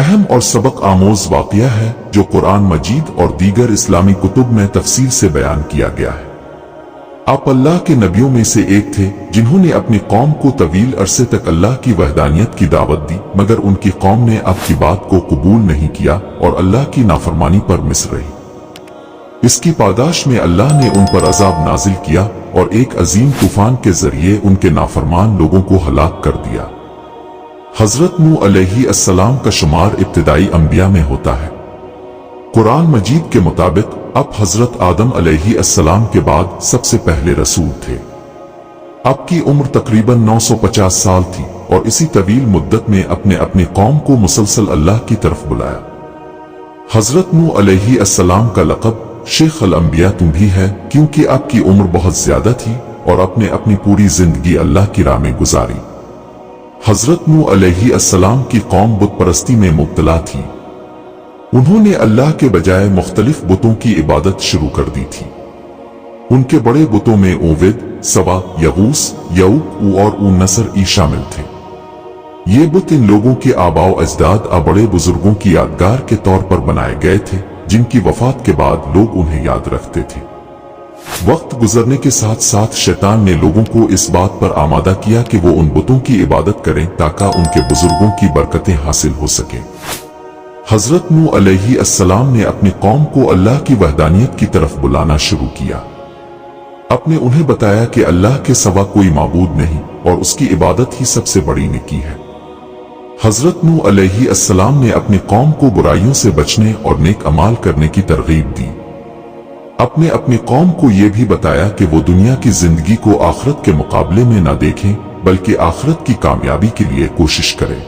اہم اور سبق آموز واقعہ ہے جو قرآن مجید اور دیگر اسلامی کتب میں تفصیل سے بیان کیا گیا ہے۔ آپ اللہ کے نبیوں میں سے ایک تھے جنہوں نے اپنی قوم کو طویل عرصے تک اللہ کی وحدانیت کی دعوت دی، مگر ان کی قوم نے آپ کی بات کو قبول نہیں کیا اور اللہ کی نافرمانی پر مصر رہی۔ اس کی پاداش میں اللہ نے ان پر عذاب نازل کیا اور ایک عظیم طوفان کے ذریعے ان کے نافرمان لوگوں کو ہلاک کر دیا۔ حضرت نوح علیہ السلام کا شمار ابتدائی انبیاء میں ہوتا ہے۔ قرآن مجید کے مطابق آپ حضرت آدم علیہ السلام کے بعد سب سے پہلے رسول تھے۔ آپ کی عمر تقریباً 950 سال تھی اور اسی طویل مدت میں اپنی قوم کو مسلسل اللہ کی طرف بلایا۔ حضرت نوح علیہ السلام کا لقب شیخ الانبیاء بھی ہے کیونکہ آپ کی عمر بہت زیادہ تھی اور آپ نے اپنی پوری زندگی اللہ کی راہ میں گزاری۔ حضرت نوح علیہ السلام کی قوم بت پرستی میں مبتلا تھی۔ انہوں نے اللہ کے بجائے مختلف بتوں کی عبادت شروع کر دی تھی۔ ان کے بڑے بتوں میں اوود، سوا، یغوث، یعوق اور نصر شامل تھے۔ یہ بت ان لوگوں کے آباء و اجداد بڑے بزرگوں کی یادگار کے طور پر بنائے گئے تھے جن کی وفات کے بعد لوگ انہیں یاد رکھتے تھے۔ وقت گزرنے کے ساتھ ساتھ شیطان نے لوگوں کو اس بات پر آمادہ کیا کہ وہ ان بتوں کی عبادت کریں تاکہ ان کے بزرگوں کی برکتیں حاصل ہو سکیں۔ حضرت نوح علیہ السلام نے اپنی قوم کو اللہ کی وحدانیت کی طرف بلانا شروع کیا۔ آپ نے انہیں بتایا کہ اللہ کے سوا کوئی معبود نہیں اور اس کی عبادت ہی سب سے بڑی نیکی ہے۔ حضرت نوح علیہ السلام نے اپنی قوم کو برائیوں سے بچنے اور نیک اعمال کرنے کی ترغیب دی۔ آپ نے اپنی قوم کو یہ بھی بتایا کہ وہ دنیا کی زندگی کو آخرت کے مقابلے میں نہ دیکھیں بلکہ آخرت کی کامیابی کے لیے کوشش کریں۔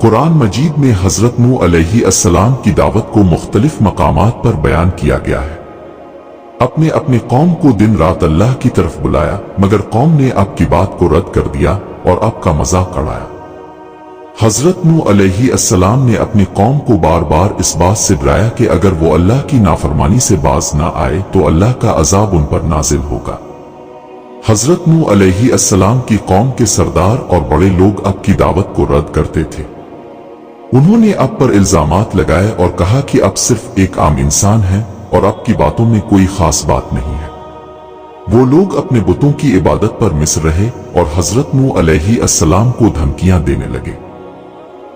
قرآن مجید میں حضرت نوح علیہ السلام کی دعوت کو مختلف مقامات پر بیان کیا گیا ہے۔ آپ نے اپنی قوم کو دن رات اللہ کی طرف بلایا مگر قوم نے آپ کی بات کو رد کر دیا اور آپ کا مذاق اڑایا۔ حضرت نوح علیہ السلام نے اپنی قوم کو بار بار اس بات سے ڈرایا کہ اگر وہ اللہ کی نافرمانی سے باز نہ آئے تو اللہ کا عذاب ان پر نازل ہوگا۔ حضرت نوح علیہ السلام کی قوم کے سردار اور بڑے لوگ آپ کی دعوت کو رد کرتے تھے۔ انہوں نے آپ پر الزامات لگائے اور کہا کہ آپ صرف ایک عام انسان ہیں اور آپ کی باتوں میں کوئی خاص بات نہیں ہے۔ وہ لوگ اپنے بتوں کی عبادت پر مصر رہے اور حضرت نوح علیہ السلام کو دھمکیاں دینے لگے۔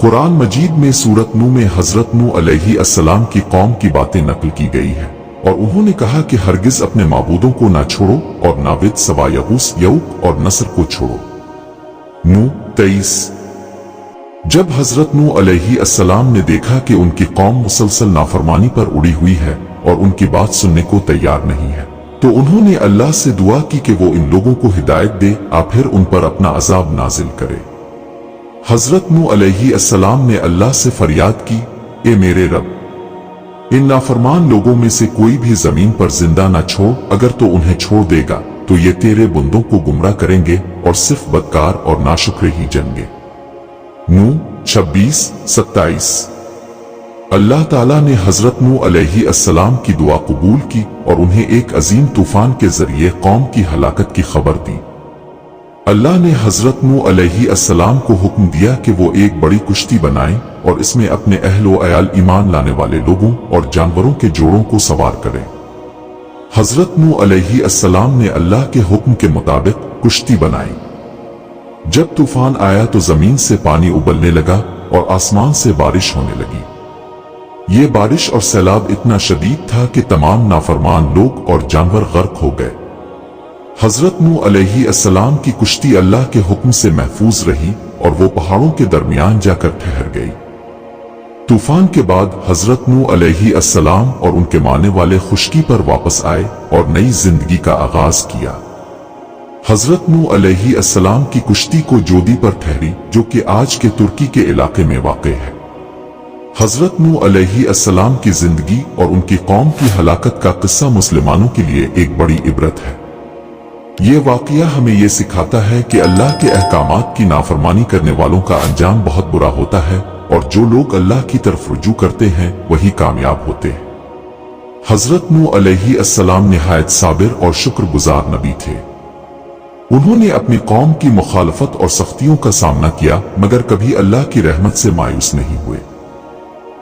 قرآن مجید میں سورۃ نوح میں حضرت نوح علیہ السلام کی قوم کی باتیں نقل کی گئی ہیں اور انہوں نے کہا کہ ہرگز اپنے معبودوں کو نہ چھوڑو اور نہ ود، سوا، یغوث، یعوق اور نصر کو چھوڑو۔ نوح 23۔ جب حضرت نوح علیہ السلام نے دیکھا کہ ان کی قوم مسلسل نافرمانی پر اڑی ہوئی ہے اور ان کی بات سننے کو تیار نہیں ہے تو انہوں نے اللہ سے دعا کی کہ وہ ان لوگوں کو ہدایت دے پھر ان پر اپنا عذاب نازل کرے۔ حضرت نوح علیہ السلام نے اللہ سے فریاد کی، اے میرے رب، ان نافرمان لوگوں میں سے کوئی بھی زمین پر زندہ نہ چھوڑ، اگر تو انہیں چھوڑ دے گا تو یہ تیرے بندوں کو گمراہ کریں گے اور صرف بدکار اور ناشکر ہی جن گے۔ نوح 26-27۔ اللہ تعالیٰ نے حضرت نوح علیہ السلام کی دعا قبول کی اور انہیں ایک عظیم طوفان کے ذریعے قوم کی ہلاکت کی خبر دی۔ اللہ نے حضرت نوح علیہ السلام کو حکم دیا کہ وہ ایک بڑی کشتی بنائیں اور اس میں اپنے اہل و عیال، ایمان لانے والے لوگوں اور جانوروں کے جوڑوں کو سوار کریں۔ حضرت نوح علیہ السلام نے اللہ کے حکم کے مطابق کشتی بنائی۔ جب طوفان آیا تو زمین سے پانی ابلنے لگا اور آسمان سے بارش ہونے لگی۔ یہ بارش اور سیلاب اتنا شدید تھا کہ تمام نافرمان لوگ اور جانور غرق ہو گئے۔ حضرت نوح علیہ السلام کی کشتی اللہ کے حکم سے محفوظ رہی اور وہ پہاڑوں کے درمیان جا کر ٹھہر گئی۔ طوفان کے بعد حضرت نوح علیہ السلام اور ان کے ماننے والے خشکی پر واپس آئے اور نئی زندگی کا آغاز کیا۔ حضرت نوح علیہ السلام کی کشتی کو جودی پر ٹھہری جو کہ آج کے ترکی کے علاقے میں واقع ہے۔ حضرت نوح علیہ السلام کی زندگی اور ان کی قوم کی ہلاکت کا قصہ مسلمانوں کے لیے ایک بڑی عبرت ہے۔ یہ واقعہ ہمیں یہ سکھاتا ہے کہ اللہ کے احکامات کی نافرمانی کرنے والوں کا انجام بہت برا ہوتا ہے اور جو لوگ اللہ کی طرف رجوع کرتے ہیں وہی کامیاب ہوتے ہیں۔ حضرت نوح علیہ السلام نہایت صابر اور شکر گزار نبی تھے۔ انہوں نے اپنی قوم کی مخالفت اور سختیوں کا سامنا کیا مگر کبھی اللہ کی رحمت سے مایوس نہیں ہوئے۔